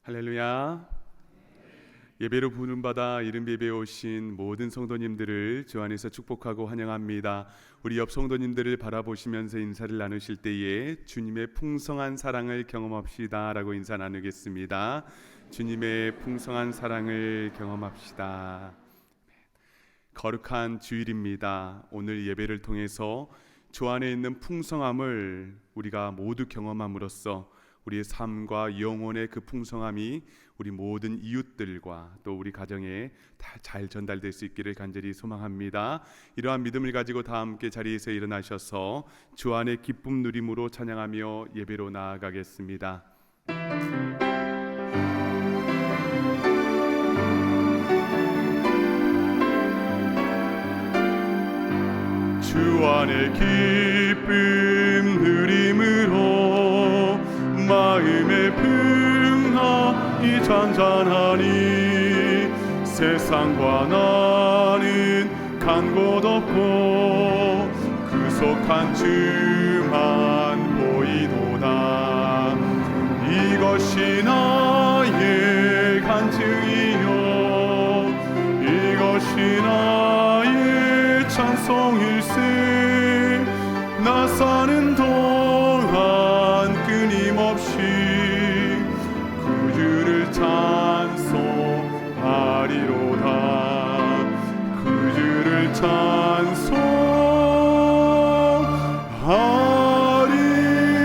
할렐루야. 예배로 부름받아 이른예배에 오신 모든 성도님들을 주 안에서 축복하고 환영합니다. 우리 옆 성도님들을 바라보시면서 인사를 나누실 때에 주님의 풍성한 사랑을 경험합시다 라고 인사 나누겠습니다. 주님의 풍성한 사랑을 경험합시다. 거룩한 주일입니다. 오늘 예배를 통해서 주 안에 있는 풍성함을 우리가 모두 경험함으로써 우리의 삶과 영혼의 그 풍성함이 우리 모든 이웃들과 또 우리 가정에 다 잘 전달될 수 있기를 간절히 소망합니다. 이러한 믿음을 가지고 다 함께 자리에서 일어나셔서 주 안의 기쁨 누림으로 찬양하며 예배로 나아가겠습니다. 주 안의 기쁨 누림으로 마음의 평안이 잔잔하니 세상과 나는 간 곳 없고 구속한 주만 보이도다. 이것이 나의 간증이요 이것이 나의 찬송일세. 나 사는 동안 끊임없이 구주를 찬송하리로다. 구주를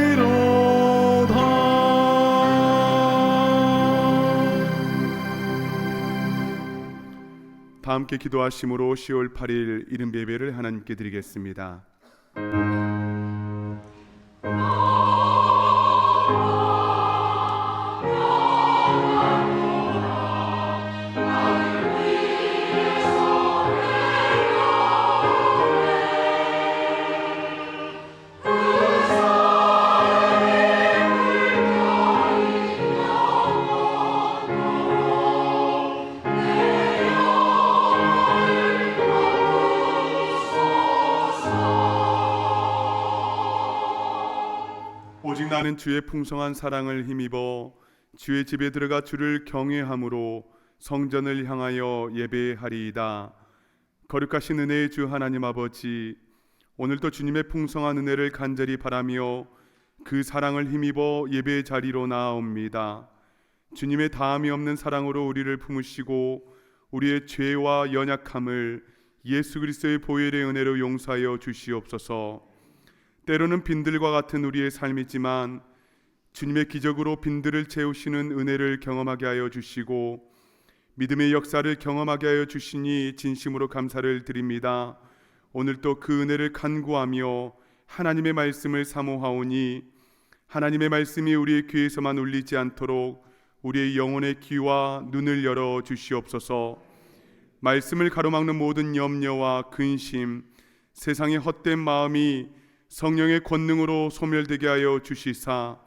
찬송하리로다. 다 함께 기도하심으로 10월 8일 이른예배를 하나님께 드리겠습니다. 오직 나는 주의 풍성한 사랑을 힘입어 주의 집에 들어가 주를 경외함으로 성전을 향하여 예배하리이다. 거룩하신 은혜의 주 하나님 아버지, 오늘도 주님의 풍성한 은혜를 간절히 바라며 그 사랑을 힘입어 예배의 자리로 나아옵니다. 주님의 다함이 없는 사랑으로 우리를 품으시고 우리의 죄와 연약함을 예수 그리스도의 보혈의 은혜로 용서하여 주시옵소서. 때로는 빈들과 같은 우리의 삶이지만 주님의 기적으로 빈들을 채우시는 은혜를 경험하게 하여 주시고 믿음의 역사를 경험하게 하여 주시니 진심으로 감사를 드립니다. 오늘도 그 은혜를 간구하며 하나님의 말씀을 사모하오니 하나님의 말씀이 우리의 귀에서만 울리지 않도록 우리의 영혼의 귀와 눈을 열어 주시옵소서. 말씀을 가로막는 모든 염려와 근심, 세상의 헛된 마음이 성령의 권능으로 소멸되게 하여 주시사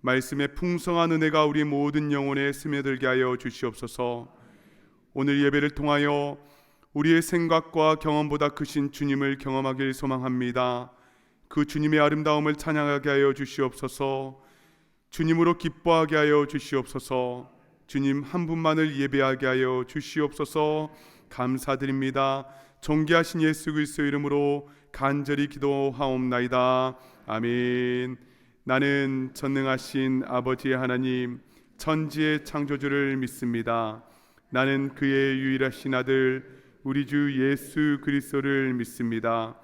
말씀의 풍성한 은혜가 우리 모든 영혼에 스며들게 하여 주시옵소서. 오늘 예배를 통하여 우리의 생각과 경험보다 크신 주님을 경험하길 소망합니다. 그 주님의 아름다움을 찬양하게 하여 주시옵소서. 주님으로 기뻐하게 하여 주시옵소서. 주님 한 분만을 예배하게 하여 주시옵소서. 감사드립니다. 존귀하신 예수 그리스도 이름으로 간절히 기도하옵나이다. 아멘. 나는 전능하신 아버지 하나님 천지의 창조주를 믿습니다. 나는 그의 유일하신 아들 우리 주 예수 그리스도를 믿습니다.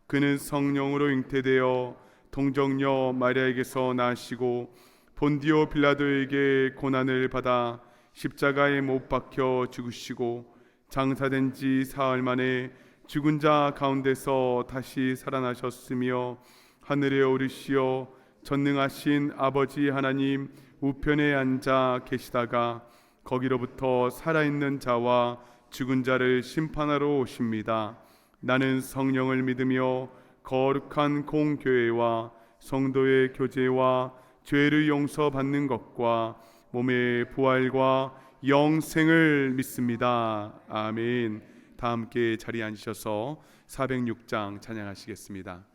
그는 성령으로 잉태되어 동정녀 마리아에게서 나시고 본디오 빌라도에게 고난을 받아 십자가에 못 박혀 죽으시고 장사된 지 사흘 만에 죽은 자 가운데서 다시 살아나셨으며 하늘에 오르시어 전능하신 아버지 하나님 우편에 앉아 계시다가 거기로부터 살아있는 자와 죽은 자를 심판하러 오십니다. 나는 성령을 믿으며 거룩한 공교회와 성도의 교제와 죄를 용서받는 것과 몸의 부활과 영생을 믿습니다. 아멘. 다 함께 자리에 앉으셔서 406장 찬양하시겠습니다.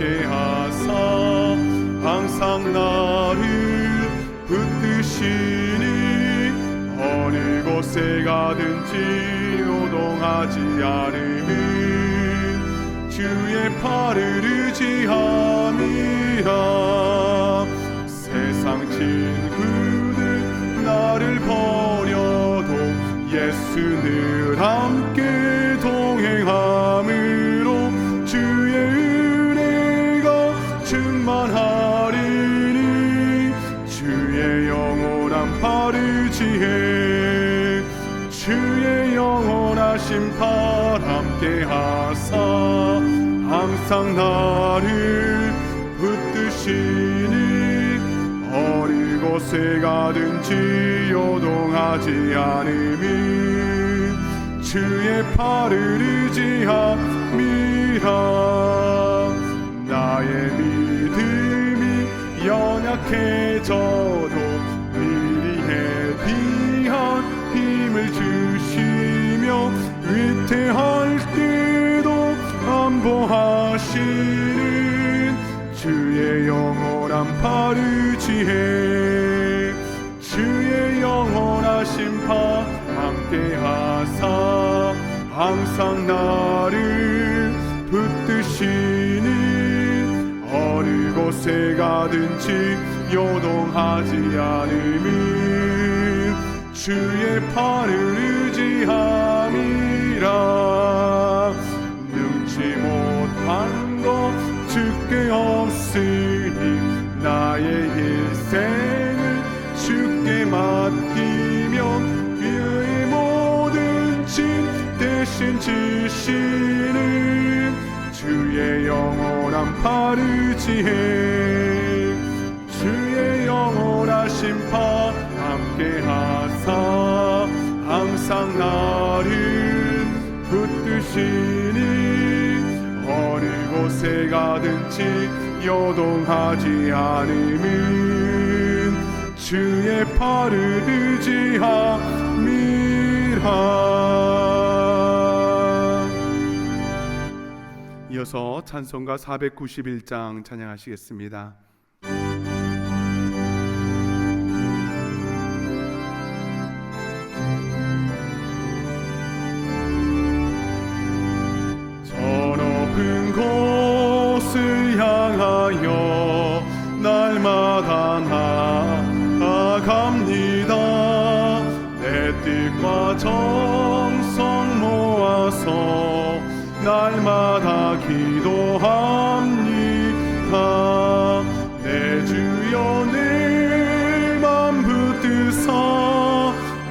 함께 하사 항상 나를 붙드시니 어느 곳에 가든지 요동하지 않음은 주의 팔을 의지함이라. 세상 친구들 나를 버려도 예수 늘 함께 동행함으로 주의 은혜가 충만하리니 주의 영원한 팔을 의지해 주의 영원하신 팔 함께 하사 항상 나를 붙드시니 어느 곳에 가든지 요동하지 않음은 주의 팔을 의지함이라. 나의 믿음이 연약해져도 미리 해비한 힘을 주시며 위태할 때도 안보하시는 주의 영원한 팔을 의지해 주의 영원하신 팔 함께 하사 항상 나를 붙드시니 어느 곳에 가든지 요동하지 않음은 주의 팔을 의지함이라. 능치 못한 것 주께 없으니 나의 일생을 주께 맡기며 그의 모든 짐 대신 지시는 주의 영원한 팔 의지해 주의 영원하신 팔 함께 하사 항상 나를 붙드시니 어느 곳에 가든지 요동하지 않음은 주의 팔을 의지함이라. 이어서 찬송가 491장 찬양하시겠습니다. 곳을 향하여 날마다 나아갑니다. 내 뜻과 정성 모아서 날마다 기도합니다. 내 주여 내 맘 붙드사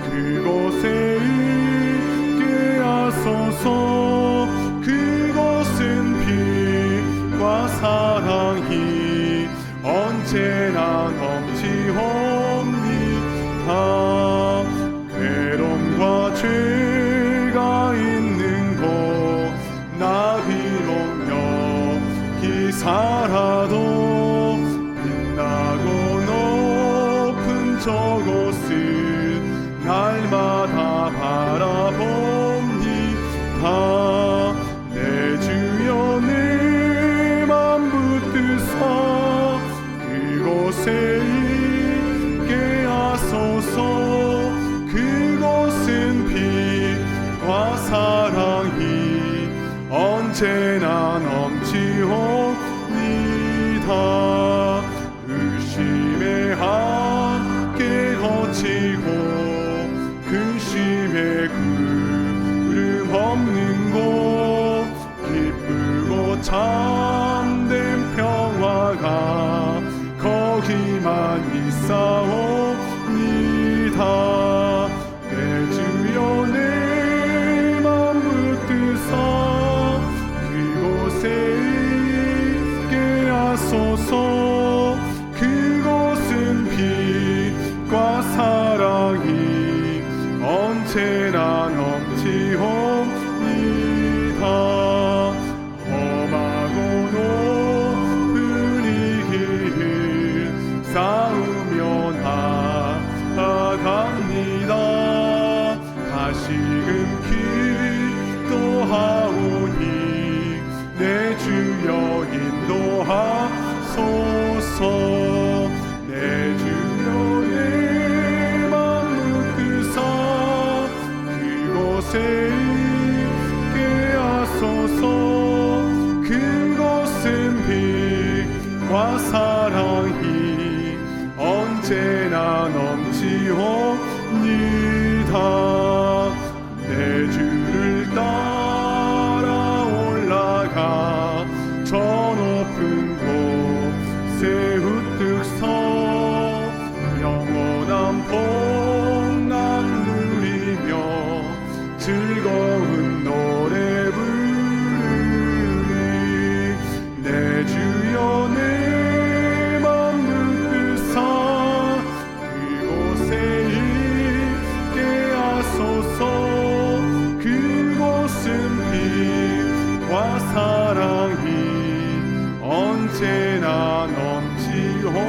그곳에 있게 하소서. 그곳은 빛과 사랑이 언제나 넘치옵니다. 괴로움과 죄가 있는 곳 나 비록 여기 살아도 빛나고 높은 저곳을 날마다 바라봅니다. 내 주여 내 맘 붙드사 그곳에 있게 하소서. 그곳은 빛과 사랑이 언제나 넘치옵니다. 의심에 함께 거치고 근심에 구름 없는 곳 기쁘고 참된 평화가 거기만 있사옵니다. 내 주여 내 맘 붙드사 그곳에 있게 하소서. 그곳은 빛과 사랑이 언제나 넘치옵니다. 험하고 하소서. 내 주여 내 맘 묶으사 그곳에 있게 하소서. 그곳은 빛과 사랑이 언제나 넘치옵니다. 내 주를 따라 올라가 저 높은 곳에 우뚝 서 영원한 복락 누리며 즐거운 노래 부르리. 내 주여 내 맘 묶으사 그곳에 있게 하소서. 그곳은 빛과 사랑이 언제나 넘치옵니다.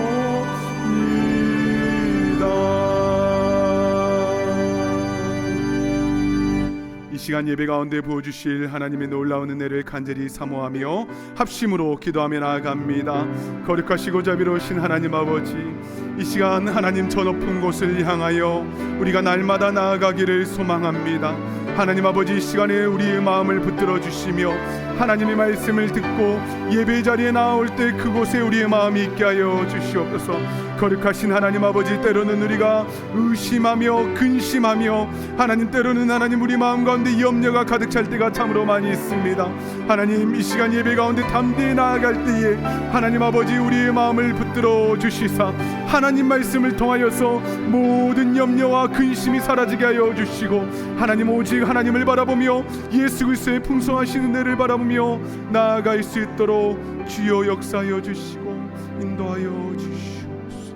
이 시간 예배 가운데 부어주실 하나님의 놀라운 은혜를 간절히 사모하며 합심으로 기도하며 나아갑니다. 거룩하시고 자비로우신 하나님 아버지, 이 시간 하나님 저 높은 곳을 향하여 우리가 날마다 나아가기를 소망합니다. 하나님 아버지, 이 시간에 우리의 마음을 붙들어 주시며 하나님의 말씀을 듣고 예배 자리에 나올 때 그곳에 우리의 마음이 있게 하여 주시옵소서. 거룩하신 하나님 아버지, 때로는 우리가 의심하며 근심하며 하나님, 때로는 하나님 우리 마음 가운데 염려가 가득 찰 때가 참으로 많이 있습니다. 하나님, 이 시간 예배 가운데 담대히 나아갈 때에 하나님 아버지 우리의 마음을 붙들어 주시사 하나님 말씀을 통하여서 모든 염려와 근심이 사라지게 하여 주시고 하나님, 오직 하나님을 바라보며 예수 그리스도의 풍성하신 은혜를 바라보며 나아갈 수 있도록 주여 역사하여 주시고 인도하여 주시옵소서.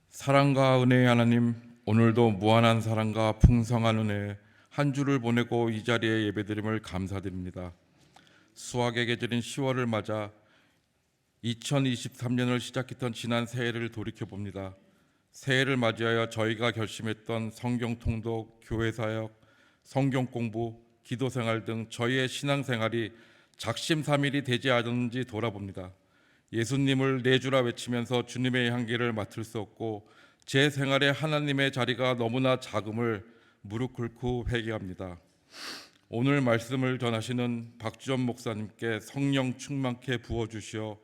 사랑과 은혜의 하나님, 오늘도 무한한 사랑과 풍성한 은혜 한 주를 보내고 이 자리에 예배드림을 감사드립니다. 수학의 계절인 10월을 맞아 2023년을 시작했던 지난 새해를 돌이켜봅니다. 새해를 맞이하여 저희가 결심했던 성경 통독, 교회 사역, 성경 공부, 기도 생활 등 저희의 신앙생활이 작심삼일이 되지 않았는지 돌아봅니다. 예수님을 내 주라 외치면서 주님의 향기를 맡을 수 없고 제 생활에 하나님의 자리가 너무나 작음을 무릎 꿇고 회개합니다. 오늘 말씀을 전하시는 박주전 목사님께 성령 충만케 부어주시어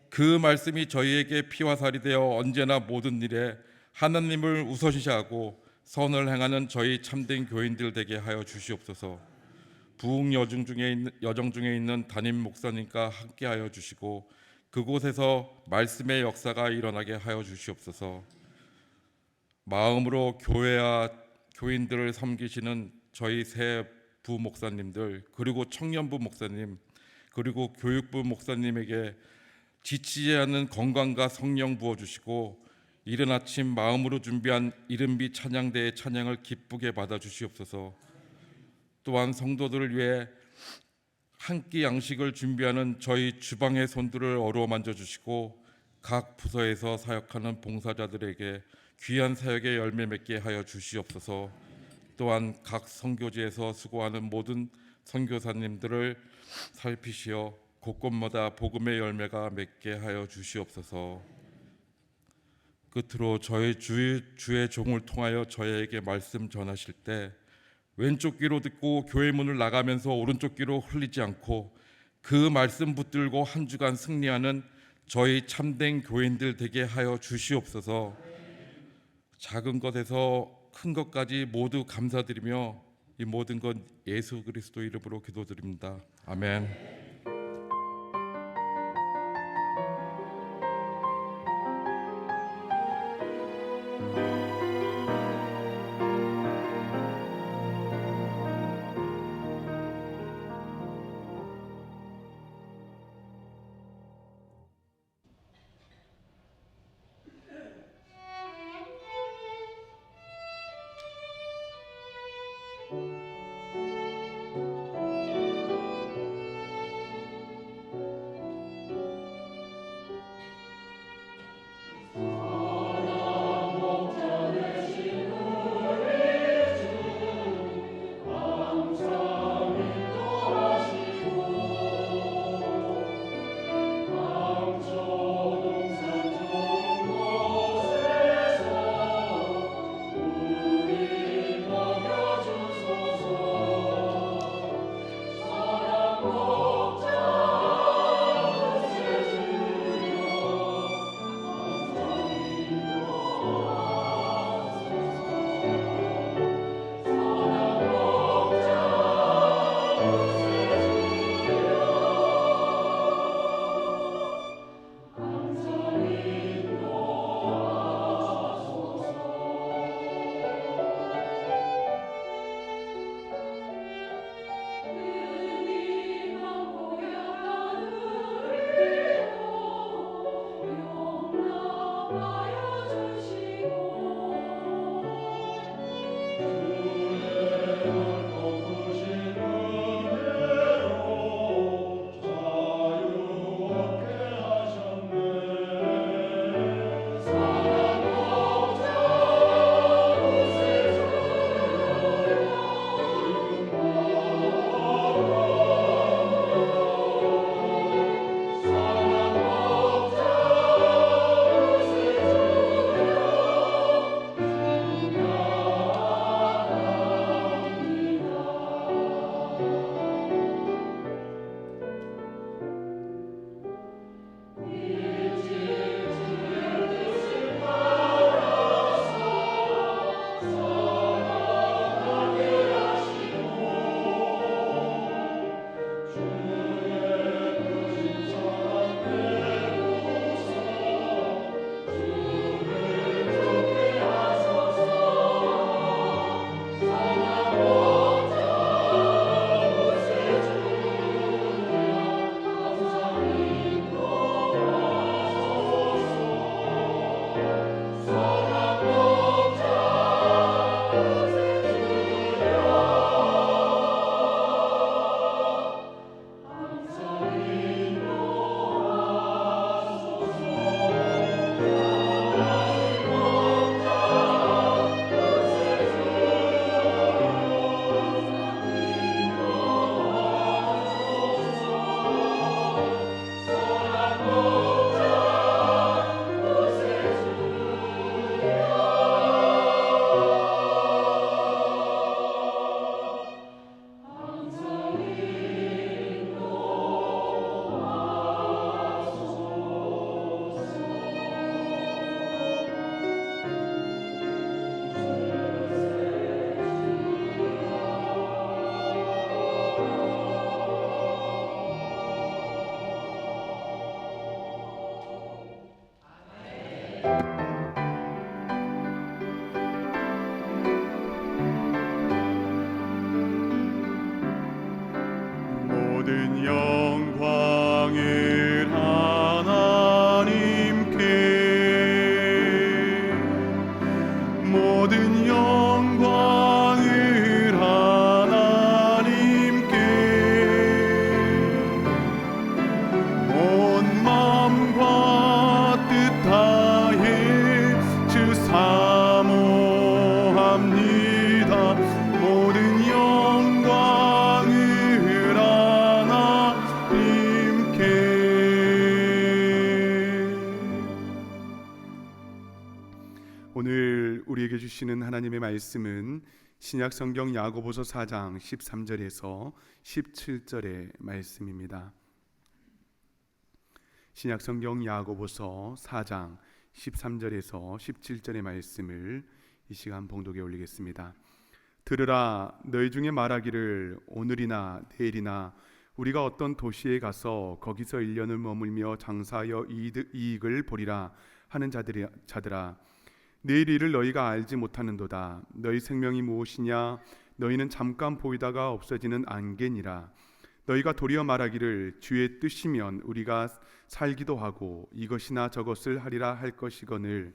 그 말씀이 저희에게 피와 살이 되어 언제나 모든 일에 하나님을 우선시하고 선을 행하는 저희 참된 교인들 되게 하여 주시옵소서. 부흥 여정 중에 있는 담임 목사님과 함께하여 주시고 그곳에서 말씀의 역사가 일어나게 하여 주시옵소서. 마음으로 교회와 교인들을 섬기시는 저희 새 부목사님들, 그리고 청년부 목사님, 그리고 교육부 목사님에게 지치지 않는 건강과 성령 부어주시고 이른 아침 마음으로 준비한 이른비 찬양대의 찬양을 기쁘게 받아주시옵소서. 또한 성도들을 위해 한 끼 양식을 준비하는 저희 주방의 손들을 어루어 만져주시고 각 부서에서 사역하는 봉사자들에게 귀한 사역의 열매 맺게 하여 주시옵소서. 또한 각 선교지에서 수고하는 모든 선교사님들을 살피시어 곳곳마다 복음의 열매가 맺게 하여 주시옵소서. 끝으로 저희 주의 종을 통하여 저희에게 말씀 전하실 때 왼쪽 귀로 듣고 교회 문을 나가면서 오른쪽 귀로 흘리지 않고 그 말씀 붙들고 한 주간 승리하는 저희 참된 교인들 되게 하여 주시옵소서. 작은 것에서 큰 것까지 모두 감사드리며 이 모든 것 예수 그리스도 이름으로 기도드립니다. 아멘. 주시는 하나님의 말씀은 신약 성경 야고보서 4장 13절에서 17절의 말씀입니다. 신약 성경 야고보서 4장 13절에서 17절의 말씀을 이 시간 봉독에 올리겠습니다. 들으라, 너희 중에 말하기를 오늘이나 내일이나 우리가 어떤 도시에 가서 거기서 1년을 머물며 장사하여 이익을 보리라 하는 자들아, 내일 일을 너희가 알지 못하는도다. 너희 생명이 무엇이냐? 너희는 잠깐 보이다가 없어지는 안개니라. 너희가 도리어 말하기를 주의 뜻이면 우리가 살기도 하고 이것이나 저것을 하리라 할 것이거늘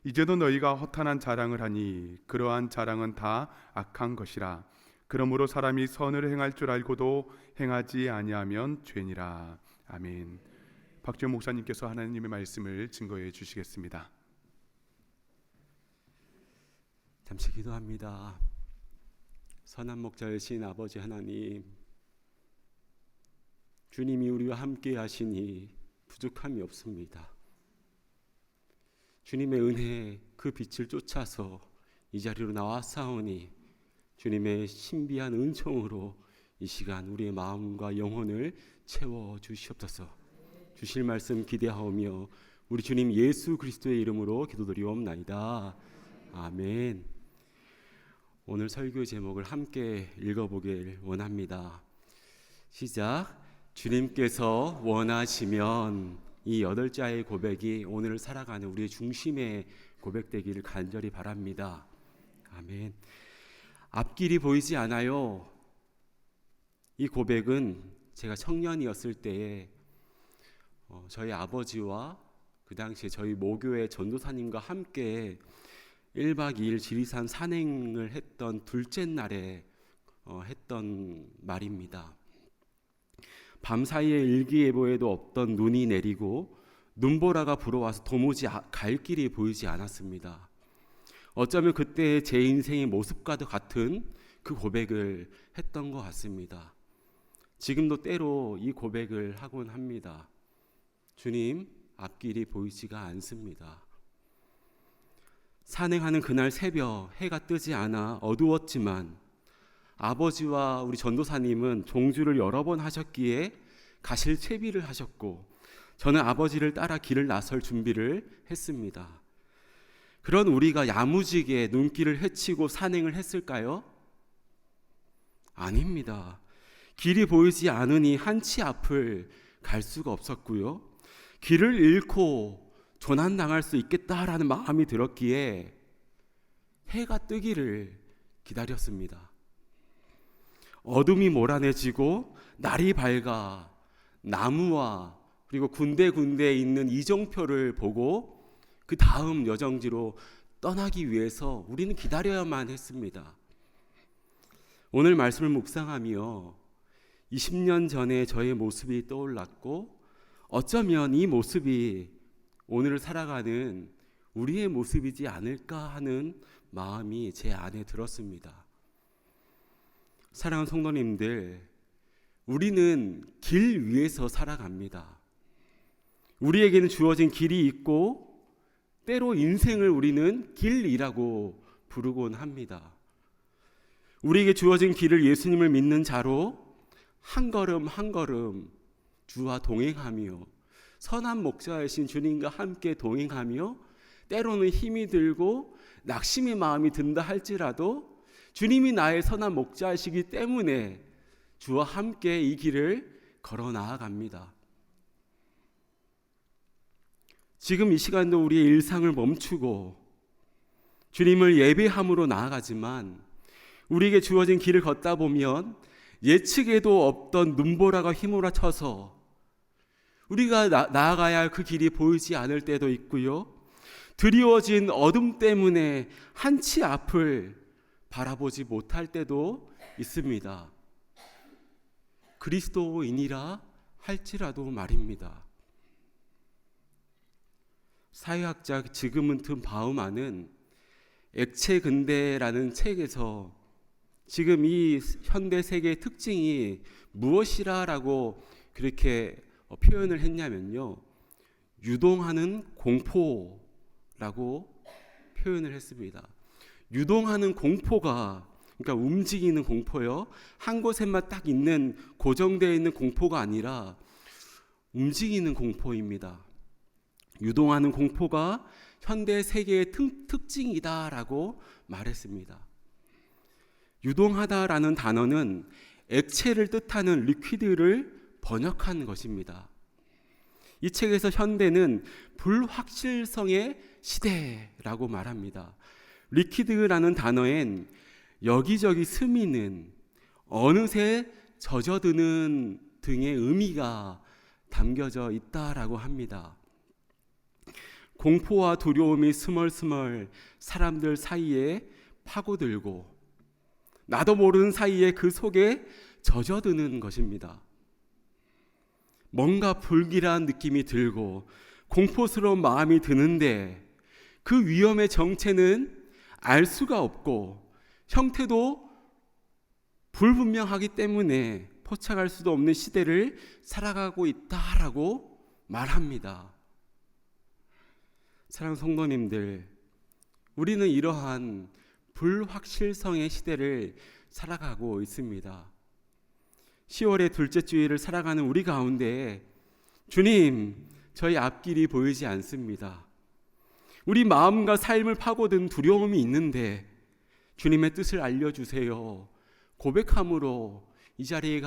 이제도 너희가 허탄한 자랑을 하니 그러한 자랑은 다 악한 것이라. 그러므로 사람이 선을 행할 줄 알고도 행하지 아니하면 죄니라. 아멘. 박지원 목사님께서 하나님의 말씀을 증거해 주시겠습니다. 잠시 기도합니다. 선한 목자이신 아버지 하나님, 주님이 우리와 함께 하시니 부족함이 없습니다. 주님의 은혜 그 빛을 쫓아서 이 자리로 나왔사오니 주님의 신비한 은총으로 이 시간 우리의 마음과 영혼을 채워 주시옵소서. 주실 말씀 기대하오며 우리 주님 예수 그리스도의 이름으로 기도드리옵나이다. 아멘. 오늘 설교 제목을 함께 읽어보길 원합니다. 시작. 주님께서 원하시면. 이 8자의 고백이 오늘 살아가는 우리의 중심의 고백되기를 간절히 바랍니다. 아멘. 앞길이 보이지 않아요. 이 고백은 제가 청년이었을 때에 저희 아버지와 그 당시에 저희 모교의 전도사님과 함께 1박 2일 지리산 산행을 했던 둘째 날에 했던 말입니다. 밤사이에 일기예보에도 없던 눈이 내리고 눈보라가 불어와서 도무지 갈 길이 보이지 않았습니다. 어쩌면 그때 제 인생의 모습과도 같은 그 고백을 했던 것 같습니다. 지금도 때로 이 고백을 하곤 합니다. 주님, 앞길이 보이지가 않습니다. 산행하는 그날 새벽 해가 뜨지 않아 어두웠지만 아버지와 우리 전도사님은 종주를 여러 번 하셨기에 가실 채비를 하셨고 저는 아버지를 따라 길을 나설 준비를 했습니다. 그런 우리가 야무지게 눈길을 헤치고 산행을 했을까요? 아닙니다. 길이 보이지 않으니 한치 앞을 갈 수가 없었고요. 길을 잃고 조난당할 수 있겠다라는 마음이 들었기에 해가 뜨기를 기다렸습니다. 어둠이 몰아내지고 날이 밝아 나무와 그리고 군데군데 있는 이정표를 보고 그 다음 여정지로 떠나기 위해서 우리는 기다려야만 했습니다. 오늘 말씀을 묵상하며 20년 전에 저의 모습이 떠올랐고 어쩌면 이 모습이 오늘을 살아가는 우리의 모습이지 않을까 하는 마음이 제 안에 들었습니다. 사랑하는 성도님들, 우리는 길 위에서 살아갑니다. 우리에게는 주어진 길이 있고 때로 인생을 우리는 길이라고 부르곤 합니다. 우리에게 주어진 길을 예수님을 믿는 자로 한 걸음 한 걸음 주와 동행하며 선한 목자이신 주님과 함께 동행하며 때로는 힘이 들고 낙심의 마음이 든다 할지라도 주님이 나의 선한 목자이시기 때문에 주와 함께 이 길을 걸어 나아갑니다. 지금 이 시간도 우리의 일상을 멈추고 주님을 예배함으로 나아가지만 우리에게 주어진 길을 걷다 보면 예측에도 없던 눈보라가 휘몰아쳐서 우리가 나아가야 할 그 길이 보이지 않을 때도 있고요. 드리워진 어둠 때문에 한치 앞을 바라보지 못할 때도 있습니다. 그리스도인이라 할지라도 말입니다. 사회학자 지그문트 바우만은 액체 근대라는 책에서 지금 이 현대 세계의 특징이 무엇이라고 그렇게 표현을 했냐면요, 유동하는 공포라고 표현을 했습니다. 유동하는 공포가, 그러니까 움직이는 공포요, 한 곳에만 딱 있는 고정되어 있는 공포가 아니라 움직이는 공포입니다. 유동하는 공포가 현대 세계의 특징이다라고 말했습니다. 유동하다라는 단어는 액체를 뜻하는 리퀴드를 번역한 것입니다. 이 책에서 현대는 불확실성의 시대라고 말합니다. 리퀴드라는 단어엔 여기저기 스미는, 어느새 젖어드는 등의 의미가 담겨져 있다라고 합니다. 공포와 두려움이 스멀스멀 사람들 사이에 파고들고 나도 모르는 사이에 그 속에 젖어드는 것입니다. 뭔가 불길한 느낌이 들고 공포스러운 마음이 드는데 그 위험의 정체는 알 수가 없고 형태도 불분명하기 때문에 포착할 수도 없는 시대를 살아가고 있다라고 말합니다. 사랑하는 성도님들, 우리는 이러한 불확실성의 시대를 살아가고 있습니다. 10월의 둘째 주일을 살아가는 우리 가운데 주님, 저희 앞길이 보이지 않습니다. 우리 마음과 삶을 파고든 두려움이 있는데 주님의 뜻을 알려주세요. 고백함으로 이 자리에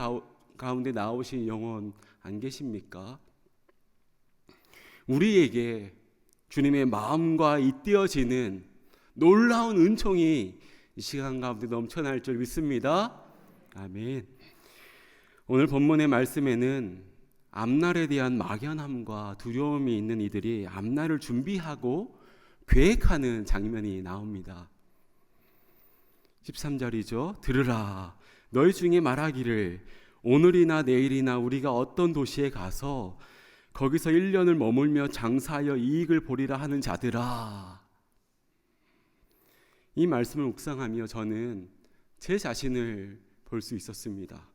가운데 나오신 영혼 안 계십니까? 우리에게 주님의 마음과 잇대어지는 놀라운 은총이 이 시간 가운데 넘쳐날 줄 믿습니다. 아멘. 오늘 본문의 말씀에는 앞날에 대한 막연함과 두려움이 있는 이들이 앞날을 준비하고 계획하는 장면이 나옵니다. 13절이죠. 들으라, 너희 중에 말하기를 오늘이나 내일이나 우리가 어떤 도시에 가서 거기서 1년을 머물며 장사하여 이익을 보리라 하는 자들아. 이 말씀을 묵상하며 저는 제 자신을 볼 수 있었습니다.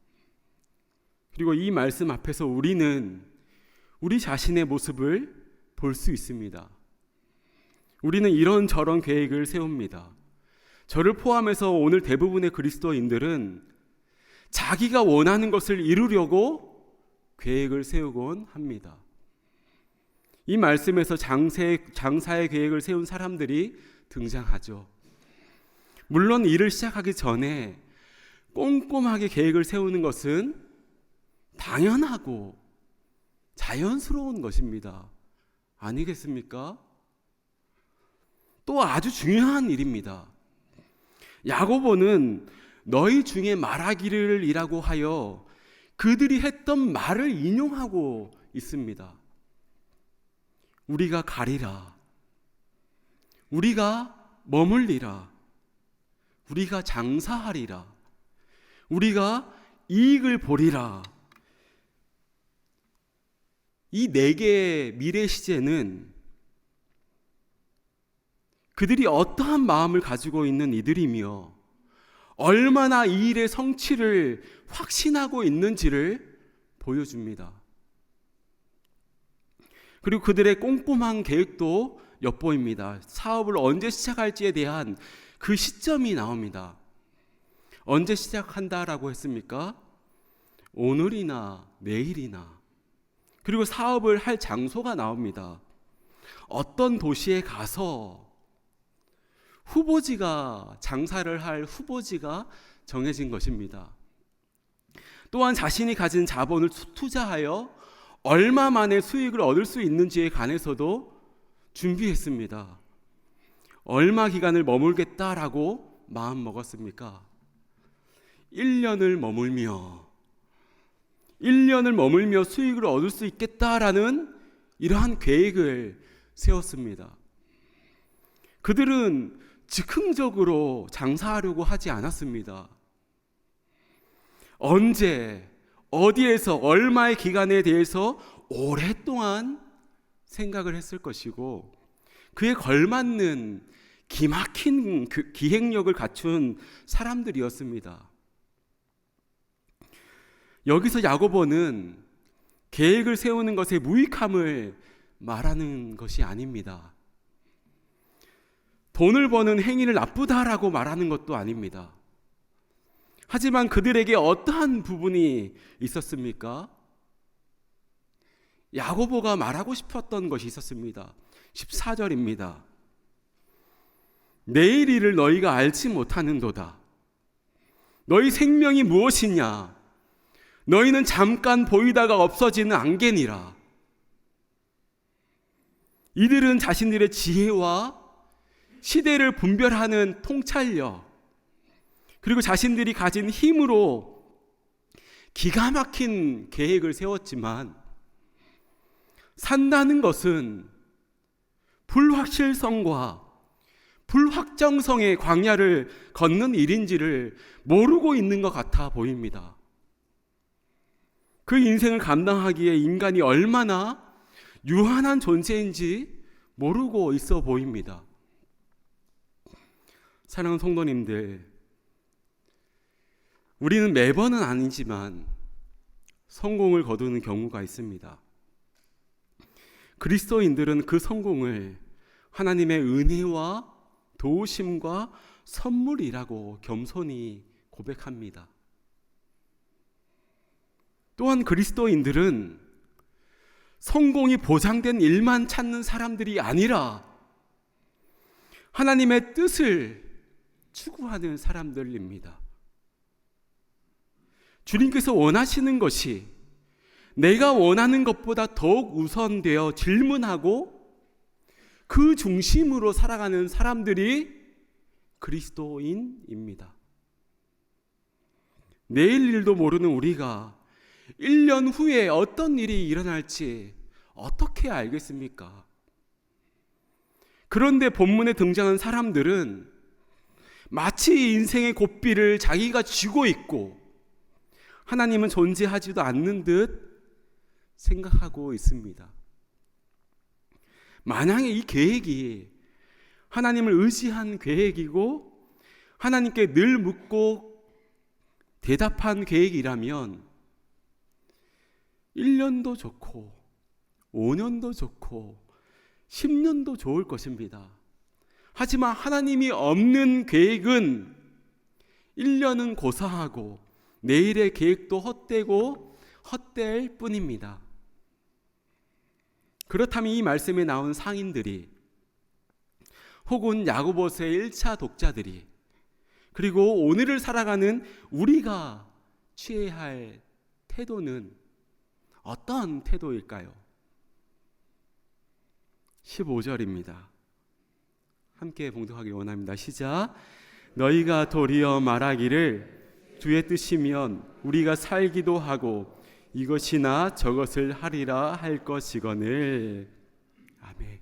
그리고 이 말씀 앞에서 우리는 우리 자신의 모습을 볼 수 있습니다. 우리는 이런저런 계획을 세웁니다. 저를 포함해서 오늘 대부분의 그리스도인들은 자기가 원하는 것을 이루려고 계획을 세우곤 합니다. 이 말씀에서 장사의 계획을 세운 사람들이 등장하죠. 물론 일을 시작하기 전에 꼼꼼하게 계획을 세우는 것은 당연하고 자연스러운 것입니다. 아니겠습니까? 또 아주 중요한 일입니다. 야고보는 너희 중에 말하기를 이라고 하여 그들이 했던 말을 인용하고 있습니다. 우리가 가리라, 우리가 머물리라, 우리가 장사하리라, 우리가 이익을 보리라. 이 네 개의 미래 시제는 그들이 어떠한 마음을 가지고 있는 이들이며 얼마나 이 일의 성취를 확신하고 있는지를 보여줍니다. 그리고 그들의 꼼꼼한 계획도 엿보입니다. 사업을 언제 시작할지에 대한 그 시점이 나옵니다. 언제 시작한다라고 했습니까? 오늘이나 내일이나. 그리고 사업을 할 장소가 나옵니다. 어떤 도시에 가서 후보지가, 장사를 할 후보지가 정해진 것입니다. 또한 자신이 가진 자본을 투자하여 얼마 만에 수익을 얻을 수 있는지에 관해서도 준비했습니다. 얼마 기간을 머물겠다라고 마음 먹었습니까? 1년을 머물며 수익을 얻을 수 있겠다라는 이러한 계획을 세웠습니다. 그들은 즉흥적으로 장사하려고 하지 않았습니다. 언제, 어디에서, 얼마의 기간에 대해서 오랫동안 생각을 했을 것이고 그에 걸맞는 기막힌 기획력을 갖춘 사람들이었습니다. 여기서 야고보는 계획을 세우는 것의 무익함을 말하는 것이 아닙니다. 돈을 버는 행위를 나쁘다라고 말하는 것도 아닙니다. 하지만 그들에게 어떠한 부분이 있었습니까? 야고보가 말하고 싶었던 것이 있었습니다. 14절입니다. 내일 일을 너희가 알지 못하는도다. 너희 생명이 무엇이냐? 너희는 잠깐 보이다가 없어지는 안개니라. 이들은 자신들의 지혜와 시대를 분별하는 통찰력, 그리고 자신들이 가진 힘으로 기가 막힌 계획을 세웠지만, 산다는 것은 불확실성과 불확정성의 광야를 걷는 일인지를 모르고 있는 것 같아 보입니다. 그 인생을 감당하기에 인간이 얼마나 유한한 존재인지 모르고 있어 보입니다. 사랑하는 성도님들, 우리는 매번은 아니지만 성공을 거두는 경우가 있습니다. 그리스도인들은 그 성공을 하나님의 은혜와 도우심과 선물이라고 겸손히 고백합니다. 또한 그리스도인들은 성공이 보장된 일만 찾는 사람들이 아니라 하나님의 뜻을 추구하는 사람들입니다. 주님께서 원하시는 것이 내가 원하는 것보다 더욱 우선되어 질문하고 그 중심으로 살아가는 사람들이 그리스도인입니다. 내일 일도 모르는 우리가 1년 후에 어떤 일이 일어날지 어떻게 알겠습니까? 그런데 본문에 등장한 사람들은 마치 인생의 고삐를 자기가 쥐고 있고 하나님은 존재하지도 않는 듯 생각하고 있습니다. 만약에 이 계획이 하나님을 의지한 계획이고 하나님께 늘 묻고 대답한 계획이라면 1년도 좋고 5년도 좋고 10년도 좋을 것입니다. 하지만 하나님이 없는 계획은 1년은 고사하고 내일의 계획도 헛되고 헛될 뿐입니다. 그렇다면 이 말씀에 나온 상인들이 혹은 야고보서의 1차 독자들이 그리고 오늘을 살아가는 우리가 취해야 할 태도는 어떤 태도일까요? 15절입니다. 함께 봉독하기 원합니다. 시작. 너희가 도리어 말하기를 주의 뜻이면 우리가 살기도 하고 이것이나 저것을 하리라 할 것이거늘. 아멘.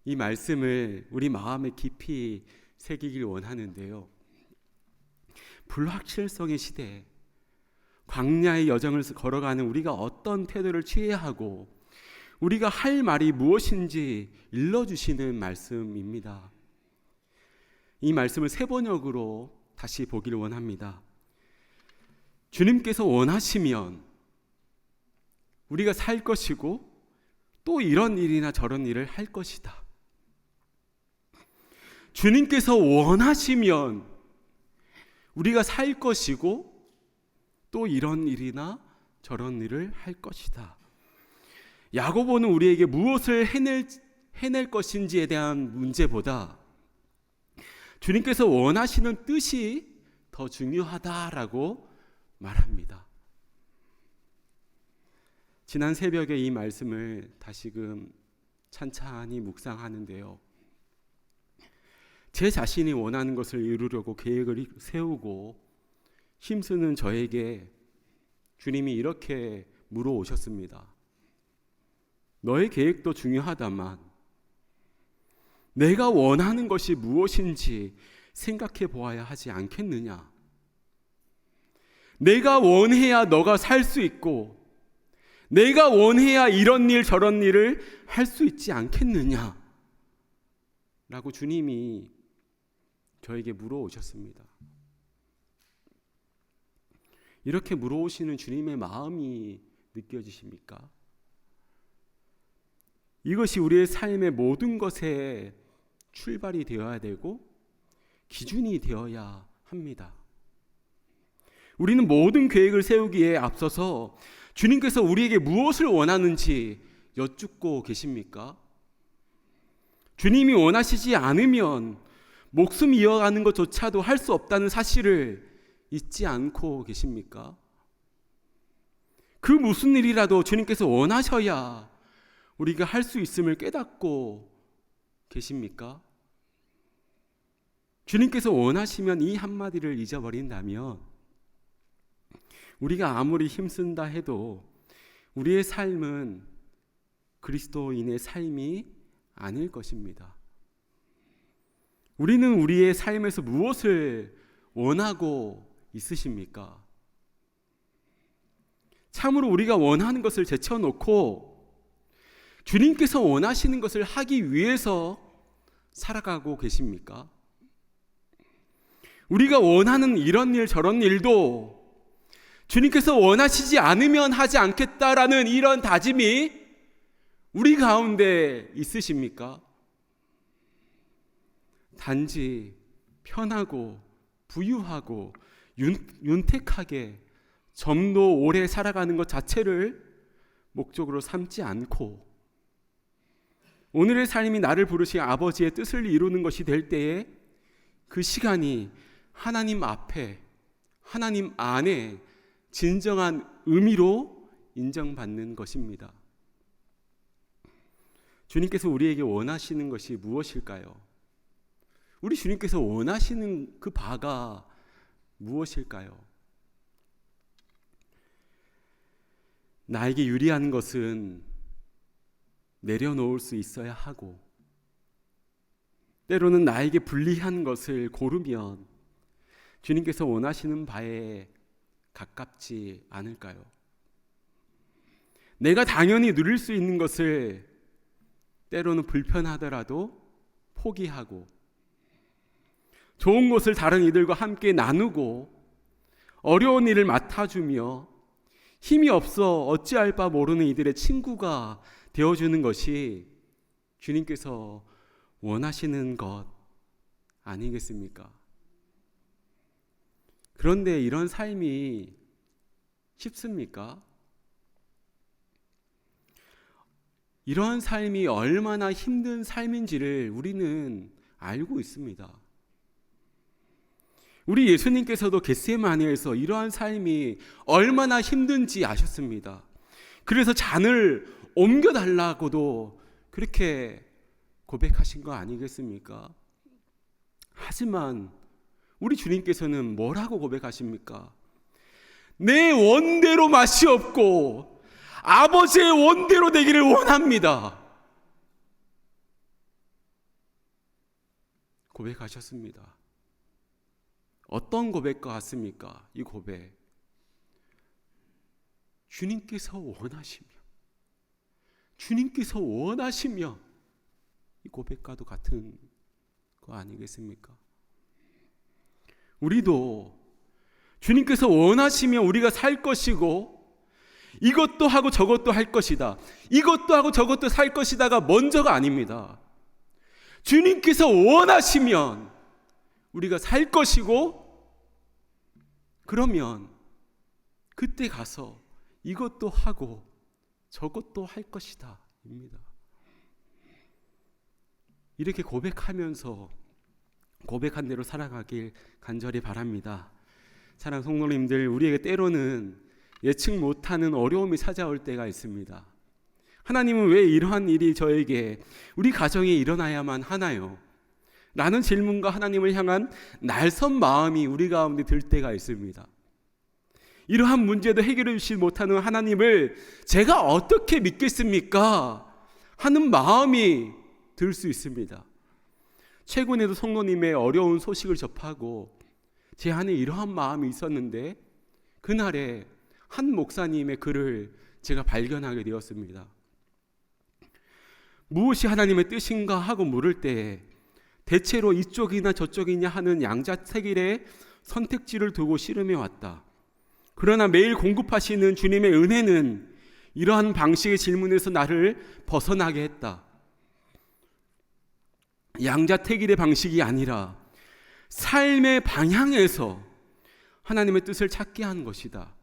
이 말씀을 우리 마음에 깊이 새기길 원하는데요. 불확실성의 시대, 광야의 여정을 걸어가는 우리가 어떤 태도를 취해야 하고 우리가 할 말이 무엇인지 일러주시는 말씀입니다. 이 말씀을 세 번역으로 다시 보기를 원합니다. 주님께서 원하시면 우리가 살 것이고 또 이런 일이나 저런 일을 할 것이다. 주님께서 원하시면 우리가 살 것이고 또 이런 일이나 저런 일을 할 것이다. 야고보는 우리에게 무엇을 해낼 것인지에 대한 문제보다 주님께서 원하시는 뜻이 더 중요하다라고 말합니다. 지난 새벽에 이 말씀을 다시금 찬찬히 묵상하는데요. 제 자신이 원하는 것을 이루려고 계획을 세우고 힘쓰는 저에게 주님이 이렇게 물어오셨습니다. 너의 계획도 중요하다만 내가 원하는 것이 무엇인지 생각해 보아야 하지 않겠느냐? 내가 원해야 너가 살 수 있고 내가 원해야 이런 일 저런 일을 할 수 있지 않겠느냐? 라고 주님이 저에게 물어오셨습니다. 이렇게 물어오시는 주님의 마음이 느껴지십니까? 이것이 우리의 삶의 모든 것에 출발이 되어야 되고 기준이 되어야 합니다. 우리는 모든 계획을 세우기에 앞서서 주님께서 우리에게 무엇을 원하는지 여쭙고 계십니까? 주님이 원하시지 않으면 목숨 이어가는 것조차도 할 수 없다는 사실을 잊지 않고 계십니까? 그 무슨 일이라도 주님께서 원하셔야 우리가 할 수 있음을 깨닫고 계십니까? 주님께서 원하시면 이 한마디를 잊어버린다면 우리가 아무리 힘쓴다 해도 우리의 삶은 그리스도인의 삶이 아닐 것입니다. 우리는 우리의 삶에서 무엇을 원하고 있으십니까? 참으로 우리가 원하는 것을 제쳐놓고 주님께서 원하시는 것을 하기 위해서 살아가고 계십니까? 우리가 원하는 이런 일 저런 일도 주님께서 원하시지 않으면 하지 않겠다라는 이런 다짐이 우리 가운데 있으십니까? 단지 편하고 부유하고 윤택하게 점도 오래 살아가는 것 자체를 목적으로 삼지 않고 오늘의 삶이 나를 부르신 아버지의 뜻을 이루는 것이 될 때에 그 시간이 하나님 앞에, 하나님 안에 진정한 의미로 인정받는 것입니다. 주님께서 우리에게 원하시는 것이 무엇일까요? 우리 주님께서 원하시는 그 바가 무엇일까요? 나에게 유리한 것은 내려놓을 수 있어야 하고 때로는 나에게 불리한 것을 고르면 주님께서 원하시는 바에 가깝지 않을까요? 내가 당연히 누릴 수 있는 것을 때로는 불편하더라도 포기하고 좋은 것을 다른 이들과 함께 나누고 어려운 일을 맡아주며 힘이 없어 어찌할 바 모르는 이들의 친구가 되어주는 것이 주님께서 원하시는 것 아니겠습니까? 그런데 이런 삶이 쉽습니까? 이런 삶이 얼마나 힘든 삶인지를 우리는 알고 있습니다. 우리 예수님께서도 겟세마네에서 이러한 삶이 얼마나 힘든지 아셨습니다. 그래서 잔을 옮겨달라고도 그렇게 고백하신 거 아니겠습니까? 하지만 우리 주님께서는 뭐라고 고백하십니까? 내 원대로 맛이 없고 아버지의 원대로 되기를 원합니다. 고백하셨습니다. 어떤 고백과 같습니까? 이 고백. 주님께서 원하시면 이 고백과도 같은 거 아니겠습니까? 우리도 주님께서 원하시면 우리가 살 것이고 이것도 하고 저것도 할 것이다. 이것도 하고 저것도 살 것이다가 먼저가 아닙니다. 주님께서 원하시면 우리가 살 것이고 그러면 그때 가서 이것도 하고 저것도 할 것이다 입니다. 이렇게 고백하면서 고백한 대로 살아가길 간절히 바랍니다. 사랑하는 성도님들, 우리에게 때로는 예측 못하는 어려움이 찾아올 때가 있습니다. 하나님은 왜 이러한 일이 저에게, 우리 가정에 일어나야만 하나요? 라는 질문과 하나님을 향한 날선 마음이 우리 가운데 들 때가 있습니다. 이러한 문제도 해결해 주지 못하는 하나님을 제가 어떻게 믿겠습니까? 하는 마음이 들 수 있습니다. 최근에도 성도님의 어려운 소식을 접하고 제 안에 이러한 마음이 있었는데 그날에 한 목사님의 글을 제가 발견하게 되었습니다. 무엇이 하나님의 뜻인가 하고 물을 때 대체로 이쪽이나 저쪽이냐 하는 양자택일의 선택지를 두고 씨름해 왔다. 그러나 매일 공급하시는 주님의 은혜는 이러한 방식의 질문에서 나를 벗어나게 했다. 양자택일의 방식이 아니라 삶의 방향에서 하나님의 뜻을 찾게 하는 것이다.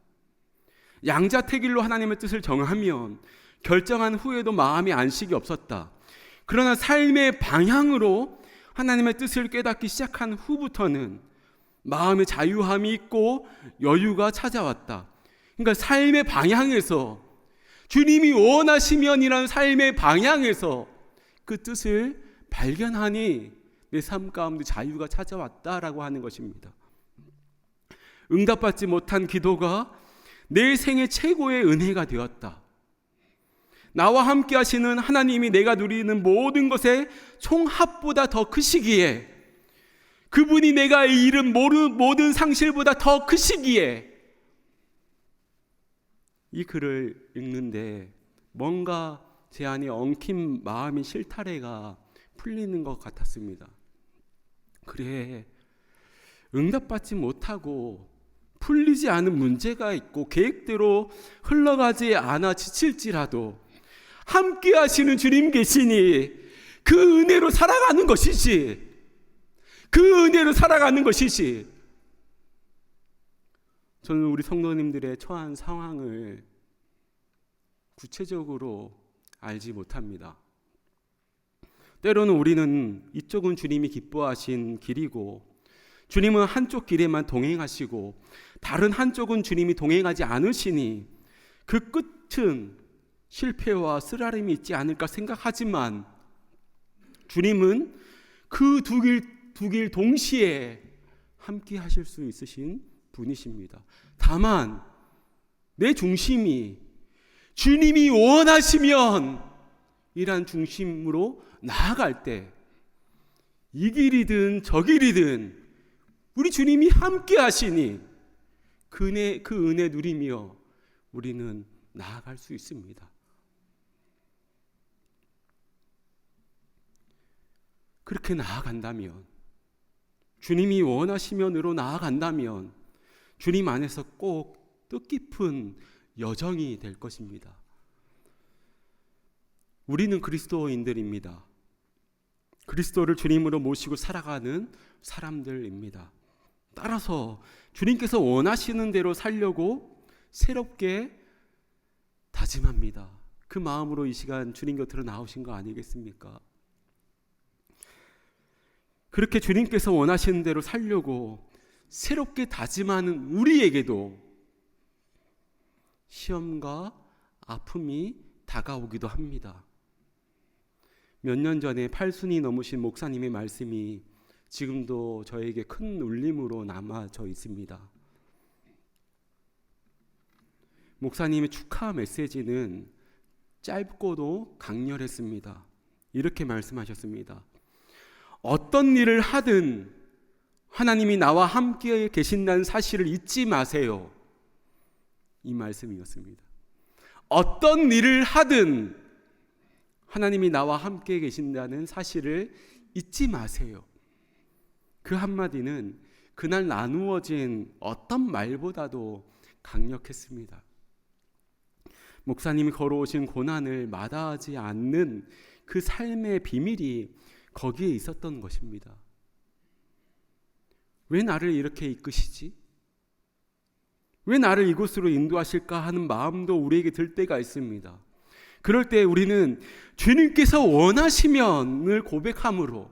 양자택일로 하나님의 뜻을 정하면 결정한 후에도 마음의 안식이 없었다. 그러나 삶의 방향으로 하나님의 뜻을 깨닫기 시작한 후부터는 마음의 자유함이 있고 여유가 찾아왔다. 그러니까 삶의 방향에서, 주님이 원하시면이라는 삶의 방향에서 그 뜻을 발견하니 내 삶 가운데 자유가 찾아왔다라고 하는 것입니다. 응답받지 못한 기도가 내 생애 최고의 은혜가 되었다. 나와 함께 하시는 하나님이 내가 누리는 모든 것의 총합보다 더 크시기에, 그분이 내가 잃은 모든 상실보다 더 크시기에, 이 글을 읽는데 뭔가 제 안에 엉킨 마음의 실타래가 풀리는 것 같았습니다. 그래, 응답받지 못하고 풀리지 않은 문제가 있고 계획대로 흘러가지 않아 지칠지라도 함께 하시는 주님 계시니 그 은혜로 살아가는 것이지. 그 은혜로 살아가는 것이지. 저는 우리 성도님들의 처한 상황을 구체적으로 알지 못합니다. 때로는 우리는 이쪽은 주님이 기뻐하신 길이고 주님은 한쪽 길에만 동행하시고 다른 한쪽은 주님이 동행하지 않으시니 그 끝은 실패와 쓰라림이 있지 않을까 생각하지만 주님은 그 두 길 동시에 함께 하실 수 있으신 분이십니다. 다만 내 중심이 주님이 원하시면 이란 중심으로 나아갈 때 이 길이든 저 길이든 우리 주님이 함께 하시니 그 은혜 누리며 우리는 나아갈 수 있습니다. 그렇게 나아간다면, 주님이 원하시면으로 나아간다면 주님 안에서 꼭 뜻깊은 여정이 될 것입니다. 우리는 그리스도인들입니다. 그리스도를 주님으로 모시고 살아가는 사람들입니다. 따라서 주님께서 원하시는 대로 살려고 새롭게 다짐합니다. 그 마음으로 이 시간 주님 곁으로 나오신 거 아니겠습니까? 그렇게 주님께서 원하시는 대로 살려고 새롭게 다짐하는 우리에게도 시험과 아픔이 다가오기도 합니다. 몇 년 전에 80이 넘으신 목사님의 말씀이 지금도 저에게 큰 울림으로 남아져 있습니다. 목사님의 축하 메시지는 짧고도 강렬했습니다. 이렇게 말씀하셨습니다. 어떤 일을 하든 하나님이 나와 함께 계신다는 사실을 잊지 마세요. 이 말씀이었습니다. 어떤 일을 하든 하나님이 나와 함께 계신다는 사실을 잊지 마세요. 그 한마디는 그날 나누어진 어떤 말보다도 강력했습니다. 목사님이 걸어오신 고난을 마다하지 않는 그 삶의 비밀이 거기에 있었던 것입니다. 왜 나를 이렇게 이끄시지? 왜 나를 이곳으로 인도하실까 하는 마음도 우리에게 들 때가 있습니다. 그럴 때 우리는 주님께서 원하시면을 고백함으로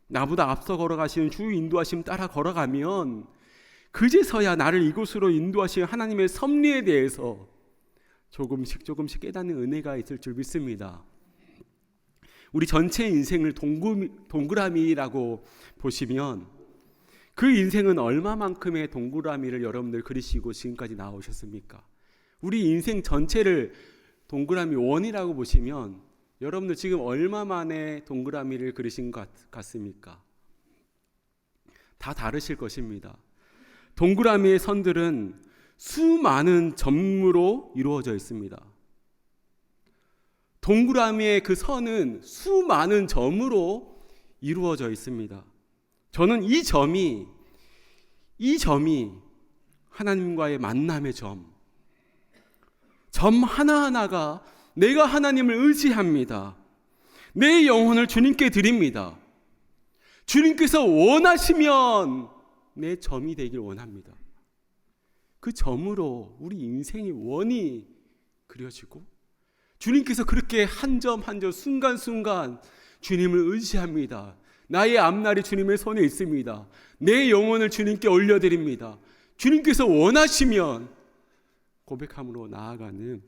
나보다 앞서 걸어가시는 주 인도하심 따라 걸어가면 그제서야 나를 이곳으로 인도하신 하나님의 섭리에 대해서 조금씩 깨닫는 은혜가 있을 줄 믿습니다. 우리 전체 인생을 동그라미라고 보시면 그 인생은 얼마만큼의 동그라미를 여러분들 그리시고 지금까지 나오셨습니까? 우리 인생 전체를 동그라미 원이라고 보시면 여러분들 지금 얼마만에 동그라미를 그리신 것 같습니까? 다 다르실 것입니다. 동그라미의 선들은 수많은 점으로 이루어져 있습니다. 동그라미의 그 선은 수많은 점으로 이루어져 있습니다. 저는 이 점이 하나님과의 만남의 점 하나하나가 내가 하나님을 의지합니다. 내 영혼을 주님께 드립니다. 주님께서 원하시면 내 점이 되길 원합니다. 그 점으로 우리 인생의 원이 그려지고 주님께서 그렇게 한 점 한 점 순간순간 주님을 의지합니다. 나의 앞날이 주님의 손에 있습니다. 내 영혼을 주님께 올려드립니다. 주님께서 원하시면 고백함으로 나아가는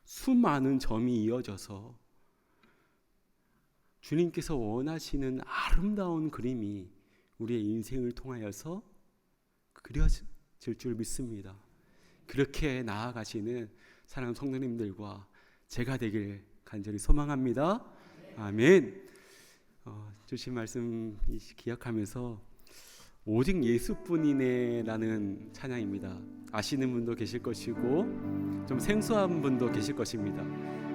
수많은 점이 이어져서 주님께서 원하시는 아름다운 그림이 우리의 인생을 통하여서 그려질 줄 믿습니다. 그렇게 나아가시는 사랑하는 성도님들과 제가 되길 간절히 소망합니다. 아멘. 주신 말씀 기억하면서 오직 예수뿐이네 라는 찬양입니다. 아시는 분도 계실 것이고 좀 생소한 분도 계실 것입니다.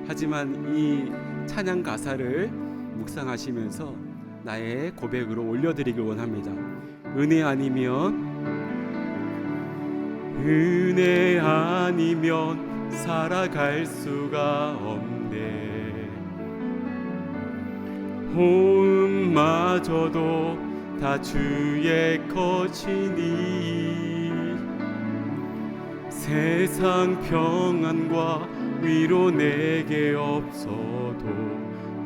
하지만 이 찬양 가사를 묵상하시면서 나의 고백으로 올려드리길 원합니다. 은혜 아니면 살아갈 수가 없네. 호흡마저도 다 주의 것이니 세상 평안과 위로 내게 없어도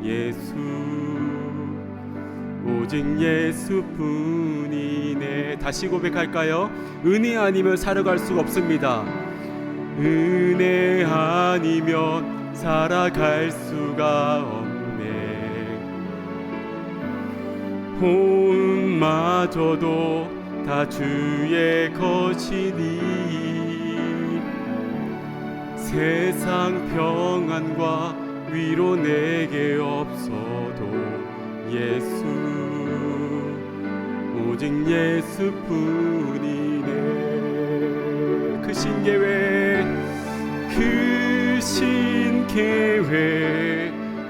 예수 오직 예수뿐이네. 다시 고백할까요? 은혜 아니면 살아갈 수가 없습니다. 은혜 아니면 살아갈 수가 없네. 호흡마저도 다 주의 것이니 세상 평안과 위로 내게 없어도 예수 오직 예수뿐이네. 그 신계획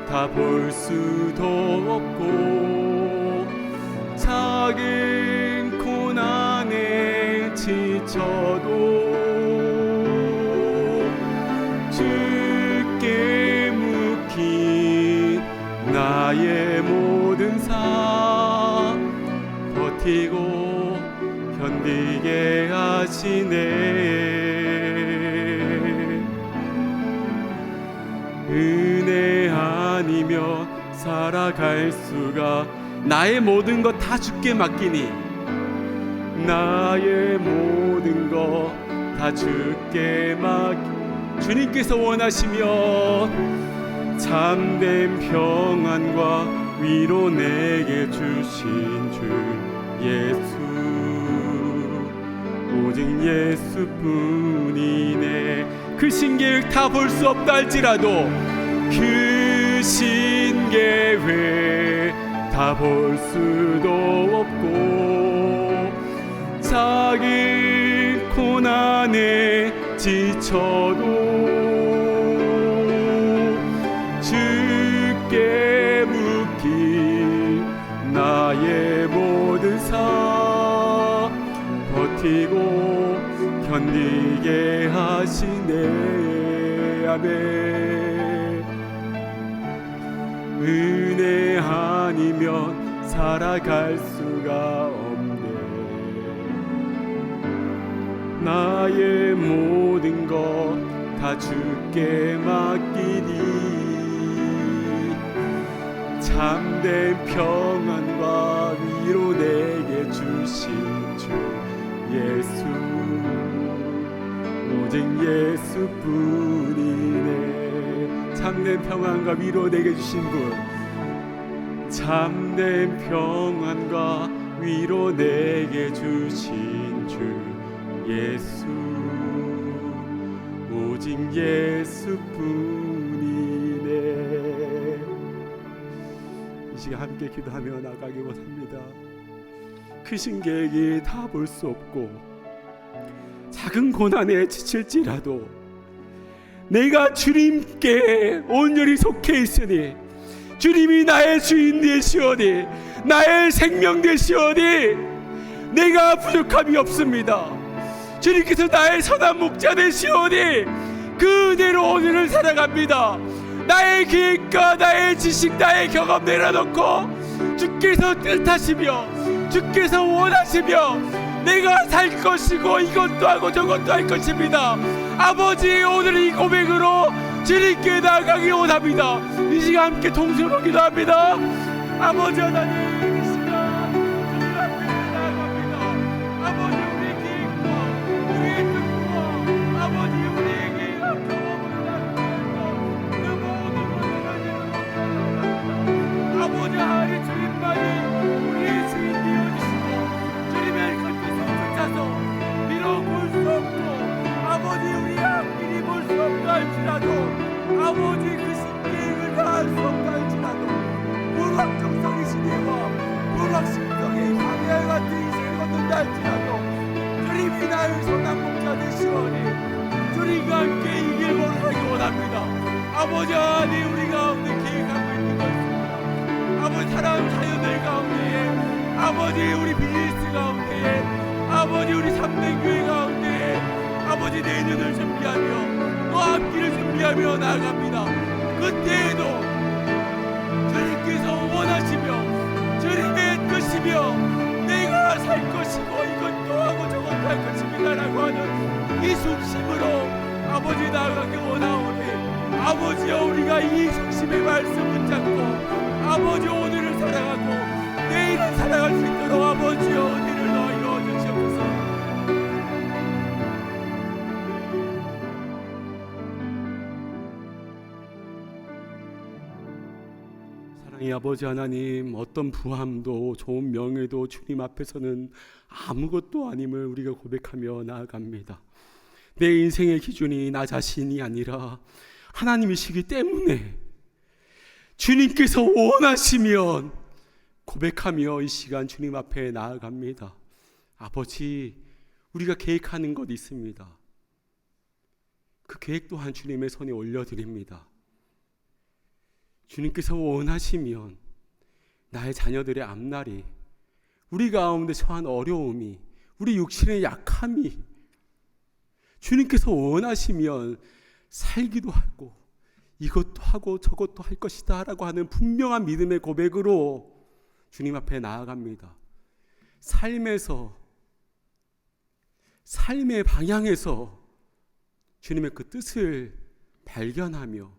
다 볼 수도 없고 작은 고난에 지쳐도 주께 묵힌 나의 모든 삶 버티고 견디게 하시네. 은혜 아니면 살아갈 수가 나의 모든 것 다 주께 맡기니 나의 모든 것 다 주께 맡기니 주님께서 원하시면 참된 평안과 위로 내게 주신 주 예수 오직 예수뿐이네. 그 신계획 다 볼 수 없다 할지라도 그 신계획 다 볼 수도 없고 작은 고난에 지쳐도 주께 묵힌 나의 모든 삶 버티고 견디게 하시네. 아멘. 은혜 아니면 살아갈 수가 없네. 나의 모든 것 다 주께 맡기니 참된 평안과 위로 내게 주신 주 예수 오직 예수뿐이네. 참된 평안과 위로 내게 주신 분 참된 평안과 위로 내게 주신 주 예수 오직 예수뿐이네. 이 시간 함께 기도하며 나가기 원합니다. 크신 계획이 다 볼 수 없고 작은 고난에 지칠지라도 내가 주님께 온전히 속해 있으니 주님이 나의 주인 되시오니 나의 생명 되시오니 내가 부족함이 없습니다. 주님께서 나의 선한 목자 되시오니 그대로 오늘을 살아갑니다. 나의 계획과 나의 지식, 나의 경험 내려놓고 주께서 뜻하시며 주께서 원하시며 내가 살 것이고 이것도 하고 저것도 할 것입니다. 아버지, 오늘 이 고백으로 주님께 나아가기 원합니다. 이 시간 함께 통성으로 기도합니다. 아버지 하나님, 이 시간 주님 앞에 나아갑니다. 아버지, 우리의 계획과 우리의 뜻과 아버지 우리에게 경험을 나누면서 그 모든 것을 나누면서 아버지 하나님, 주님만이 우리의 주인 되어주시고 주님의 그 뜻을 쫓아서 비록 볼 수 없고 아버지 우리의 앞길이 볼 수 없다 할지라도 아버지 그 신계획을 다할 수 없다 할지라도 불확정성의 시대와 불확실성의 광야 같은 인생을 걷는다 할지라도 주님이 나의 선한 목자 되시오니 주님과 함께 이 길 걸어가기 원합니다. 아버지 하나님, 우리 가운데 계획하고 있는 것입니다. 아버지, 사랑하는 자녀들 가운데에 아버지 우리 비즈니스 가운데에 아버지 우리 3대 교회 가운데에 아버지 내년을 준비하며 또 앞길을 준비하며 나아갑니다. 그때에도 주님께서 원하시며 주님의 뜻이며 내가 살 것이고 이것도 하고 저것도 할 것입니다 라고 하는 이 속심으로 아버지 나아가기 원하오니 아버지여, 우리가 이 속심의 말씀 붙잡고 아버지 오늘을 살아가고 내일을 살아갈 수 있도록 아버지여 은혜를 넣어 주시옵소서. 사랑의 아버지 하나님, 어떤 부함도 좋은 명예도 주님 앞에서는 아무것도 아님을 우리가 고백하며 나아갑니다. 내 인생의 기준이 나 자신이 아니라 하나님이시기 때문에 주님께서 원하시면 고백하며 이 시간 주님 앞에 나아갑니다. 아버지, 우리가 계획하는 것 있습니다. 그 계획 또한 주님의 손에 올려드립니다. 주님께서 원하시면 나의 자녀들의 앞날이, 우리 가운데 처한 어려움이, 우리 육신의 약함이 주님께서 원하시면 살기도 하고 이것도 하고 저것도 할 것이다 라고 하는 분명한 믿음의 고백으로 주님 앞에 나아갑니다. 삶의 방향에서 주님의 그 뜻을 발견하며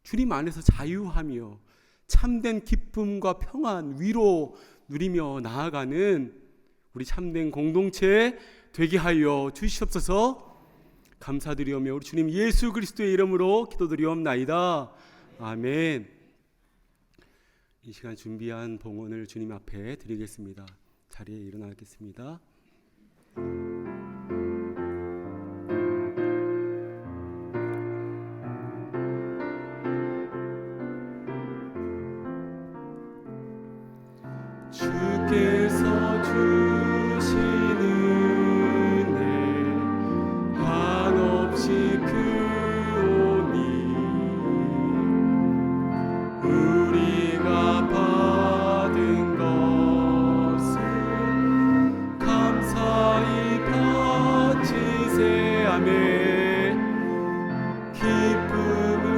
주님 안에서 자유하며 참된 기쁨과 평안, 위로 누리며 나아가는 우리 참된 공동체 되게 하여 주시옵소서. 감사드리오며 우리 주님 예수 그리스도의 이름으로 기도드리옵나이다. 아멘. 이 시간 준비한 봉헌을 주님 앞에 드리겠습니다. 자리에 일어나겠습니다. 주께서 주시는 은혜 한없이 크오니 우리가 받은 것을 감사히 바치세. 아멘. 기쁨을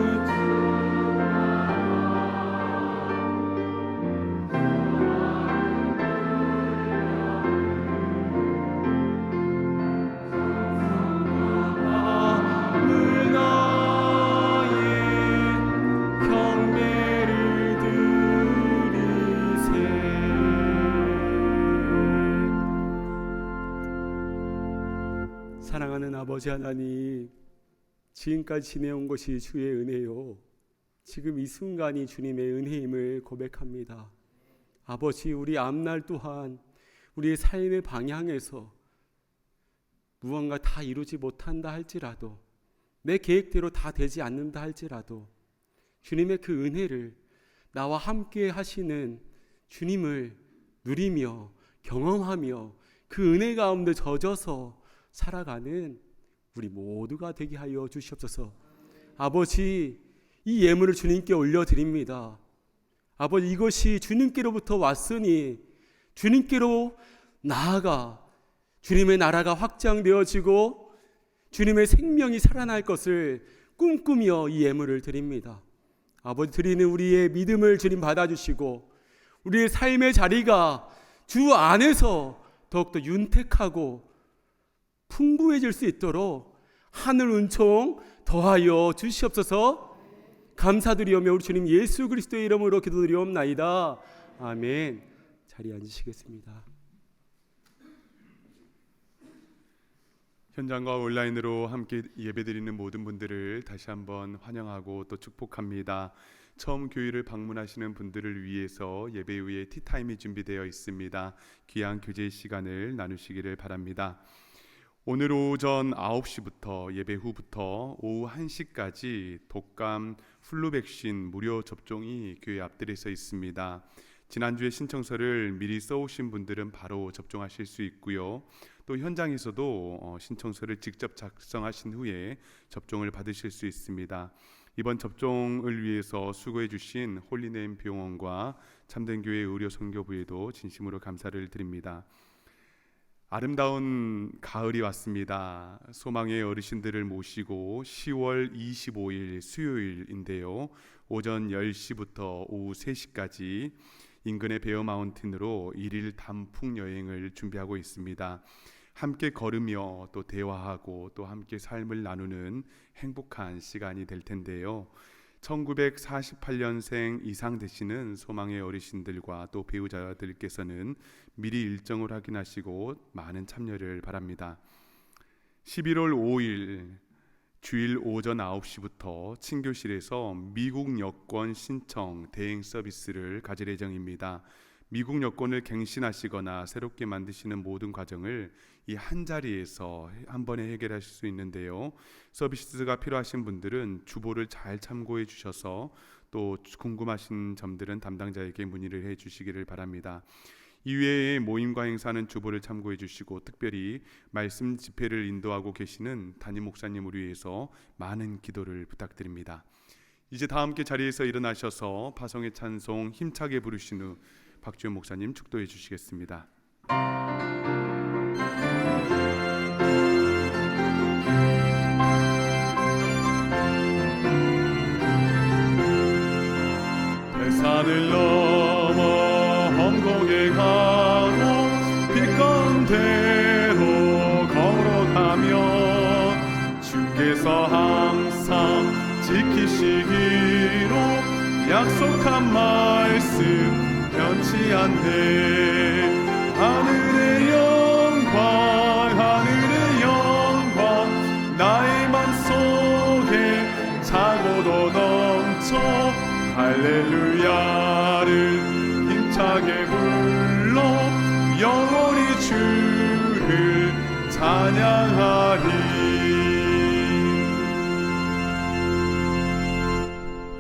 사랑하는 아버지 하나님, 지금까지 지내온 것이 주의 은혜요, 지금 이 순간이 주님의 은혜임을 고백합니다. 아버지, 우리 앞날 또한 우리의 삶의 방향에서 무언가 다 이루지 못한다 할지라도, 내 계획대로 다 되지 않는다 할지라도 주님의 그 은혜를, 나와 함께 하시는 주님을 누리며 경험하며 그 은혜 가운데 젖어서 살아가는 우리 모두가 되게 하여 주시옵소서. 아버지, 이 예물을 주님께 올려드립니다. 아버지, 이것이 주님께로부터 왔으니 주님께로 나아가 주님의 나라가 확장되어지고 주님의 생명이 살아날 것을 꿈꾸며 이 예물을 드립니다. 아버지 드리는 우리의 믿음을 주님 받아주시고 우리의 삶의 자리가 주 안에서 더욱더 윤택하고 풍부해질 수 있도록 하늘 은총 더하여 주시옵소서. 감사드리오며 우리 주님 예수 그리스도의 이름으로 기도드리옵나이다. 아멘. 자리에 앉으시겠습니다. 현장과 온라인으로 함께 예배드리는 모든 분들을 다시 한번 환영하고 또 축복합니다. 처음 교회를 방문하시는 분들을 위해서 예배 후에 티타임이 준비되어 있습니다. 귀한 교제 시간을 나누시기를 바랍니다. 오늘 오전 9시부터 예배 후부터 오후 1시까지 독감 플루 백신 무료 접종이 교회 앞들에서 있습니다. 지난주에 신청서를 미리 써오신 분들은 바로 접종하실 수 있고요. 또 현장에서도 신청서를 직접 작성하신 후에 접종을 받으실 수 있습니다. 이번 접종을 위해서 수고해 주신 홀리네임 병원과 참된교회 의료선교부에도 진심으로 감사를 드립니다. 아름다운 가을이 왔습니다. 소망의 어르신들을 모시고 10월 25일 수요일인데요. 오전 10시부터 오후 3시까지 인근의 베어 마운틴으로 1일 단풍 여행을 준비하고 있습니다. 함께 걸으며 또 대화하고 또 함께 삶을 나누는 행복한 시간이 될 텐데요. 1948년생 이상 되시는 소망의 어르신들과 또 배우자들께서는 미리 일정을 확인하시고 많은 참여를 바랍니다. 11월 5일 주일 오전 9시부터 친교실에서 미국 여권 신청 대행 서비스를 가질 예정입니다. 미국 여권을 갱신하시거나 새롭게 만드시는 모든 과정을 이 한 자리에서 한 번에 해결하실 수 있는데요. 서비스가 필요하신 분들은 주보를 잘 참고해 주셔서 또 궁금하신 점들은 담당자에게 문의를 해 주시기를 바랍니다. 이외에 모임과 행사는 주보를 참고해 주시고 특별히 말씀 집회를 인도하고 계시는 담임 목사님을 위해서 많은 기도를 부탁드립니다. 이제 다 함께 자리에서 일어나셔서 파송의 찬송 힘차게 부르신 후 박주현 목사님 축도해 주시겠습니다. 대산을 넘어 험곡에 가고 빛가운데로 걸어가며 주께서 항상 지키시기로 약속한 말씀 변치 않네. 하늘의 영광 나의 맘속에 차고도 넘쳐 할렐루야를 힘차게 불러 영원히 주를 찬양하리.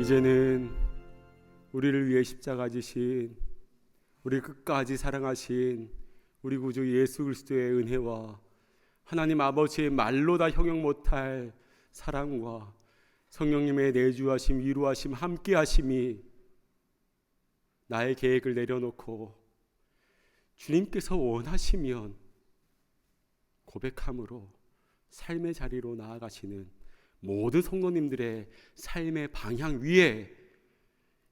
이제는 우리를 위해 십자가 지신 우리 끝까지 사랑하신 우리 구주 예수 그리스도의 은혜와 하나님 아버지의 말로 다 형용 못할 사랑과 성령님의 내주하심, 위로하심, 함께하심이 나의 계획을 내려놓고 주님께서 원하시면 고백함으로 삶의 자리로 나아가시는 모든 성도님들의 삶의 방향 위에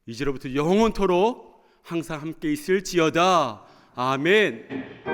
이제로부터 영원토록 항상 함께 있을지어다. 아멘.